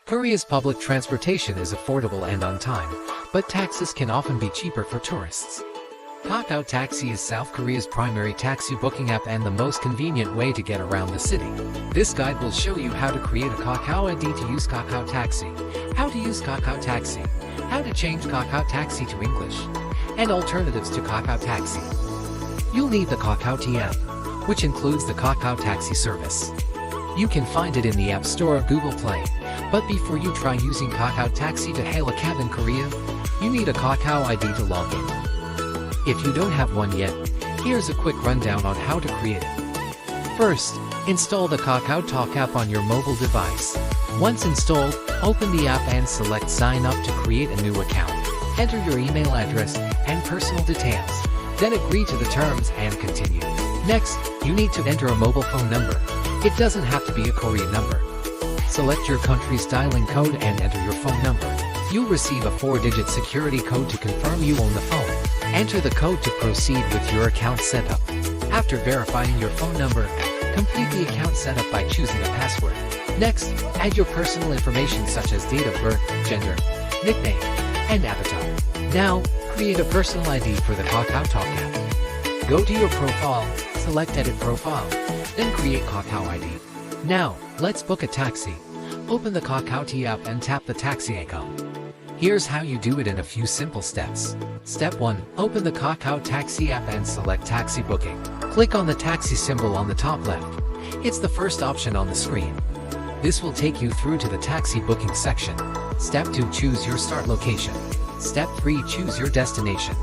Korea's public transportation is affordable and on time, but taxis can often be cheaper for tourists. Kakao Taxi is South Korea's primary taxi booking app and the most convenient way to get around the city. This guide will show you how to create a Kakao ID to use Kakao Taxi, how to use Kakao Taxi, how to change Kakao Taxi to English, and alternatives to Kakao Taxi. You'll need the Kakao T app, which includes the Kakao Taxi service. You can find it in the App Store or Google Play, but before you try using Kakao Taxi to hail a cab in Korea, you need a Kakao ID to log in. If you don't have one yet, here's a quick rundown on how to create it. First, install the Kakao Talk app on your mobile device. Once installed, open the app and select Sign Up to create a new account. Enter your email address and personal details, then agree to the terms and continue. Next, you need to enter a mobile phone number. It doesn't have to be a Korean number. Select your country's dialing code and enter your phone number. You'll receive a 4-digit security code to confirm you own the phone. Enter the code to proceed with your account setup. After verifying your phone number, complete the account setup by choosing a password. Next, add your personal information such as date of birth, gender, nickname, and avatar. Now, create a personal ID for the Kakao Talk app. Go to your profile, select Edit Profile, then create Kakao ID. Now, let's book a taxi. Open the Kakao T app and tap the taxi icon. Here's how you do it in a few simple steps. Step 1. Open the Kakao Taxi app and select Taxi Booking. Click on the taxi symbol on the top left. It's the first option on the screen. This will take you through to the taxi booking section. Step 2. Choose your start location. Step 3. Choose your destination.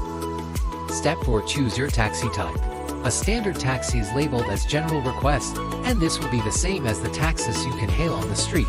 Step 4. Choose your taxi type. A standard taxi is labeled as General Request, and this will be the same as the taxis you can hail on the street.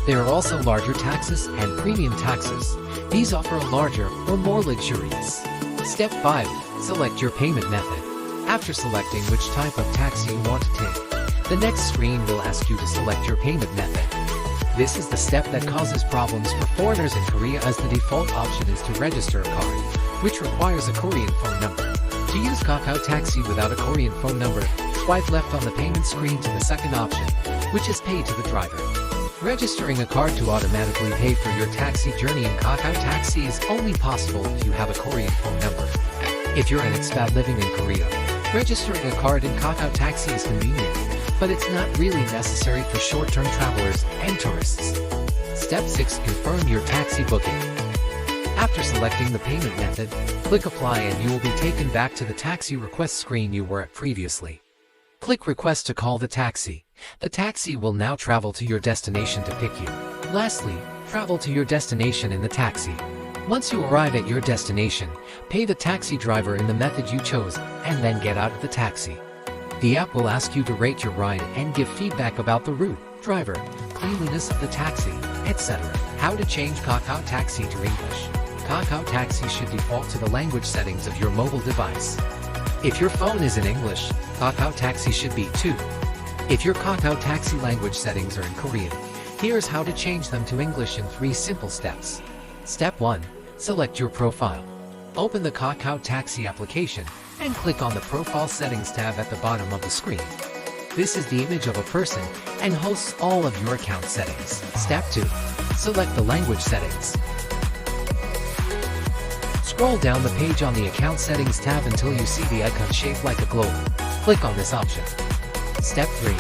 There are also larger taxis and premium taxis. These offer a larger or more luxurious. Step 5. Select your payment method. After selecting which type of taxi you want to take, the next screen will ask you to select your payment method. This is the step that causes problems for foreigners in Korea, as the default option is to register a card, which requires a Korean phone number. To use Kakao Taxi without a Korean phone number, swipe left on the payment screen to the second option, which is pay to the driver. Registering a card to automatically pay for your taxi journey in Kakao Taxi is only possible if you have a Korean phone number. If you're an expat living in Korea, registering a card in Kakao Taxi is convenient, but it's not really necessary for short-term travelers and tourists. Step 6. Confirm your taxi booking. After selecting the payment method, click Apply and you will be taken back to the taxi request screen you were at previously. Click Request to call the taxi. The taxi will now travel to your destination to pick you. Lastly, travel to your destination in the taxi. Once you arrive at your destination, pay the taxi driver in the method you chose, and then get out of the taxi. The app will ask you to rate your ride and give feedback about the route, driver, cleanliness of the taxi, etc. How to change Kakao Taxi to English. Kakao Taxi should default to the language settings of your mobile device. If your phone is in English, Kakao Taxi should be too. If your Kakao Taxi language settings are in Korean, here's how to change them to English in 3 simple steps. Step 1. Select your profile. Open the Kakao Taxi application and click on the Profile Settings tab at the bottom of the screen. This is the image of a person and hosts all of your account settings. Step 2. Select the language settings. Scroll down the page on the Account Settings tab until you see the icon shaped like a globe. Click on this option. Step 3.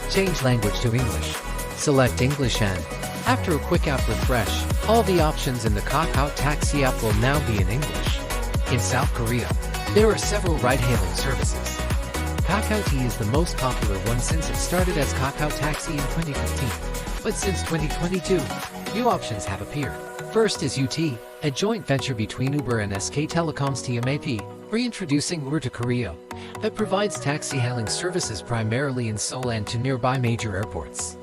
Change language to English. Select English and, after a quick app refresh, all the options in the Kakao Taxi app will now be in English. In South Korea, there are several ride-hailing services. Kakao T is the most popular one since it started as Kakao Taxi in 2015. But since 2022, new options have appeared. First is UT, a joint venture between Uber and SK Telecom's TMAP, reintroducing Uber to Korea, that provides taxi-hailing services primarily in Seoul and to nearby major airports.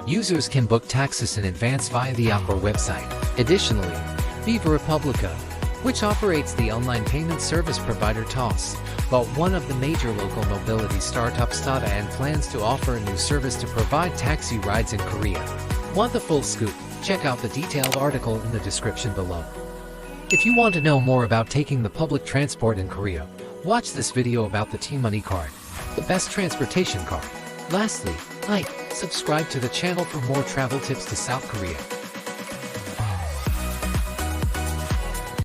Users can book taxis in advance via the app or website. Additionally, Viva Republica, which operates the online payment service provider TOS, bought one of the major local mobility startups Tata and plans to offer a new service to provide taxi rides in Korea. Want the full scoop? Check out the detailed article in the description below. If you want to know more about taking the public transport in Korea, watch this video about the T-Money card, the best transportation card. Lastly, like, subscribe to the channel for more travel tips to South Korea.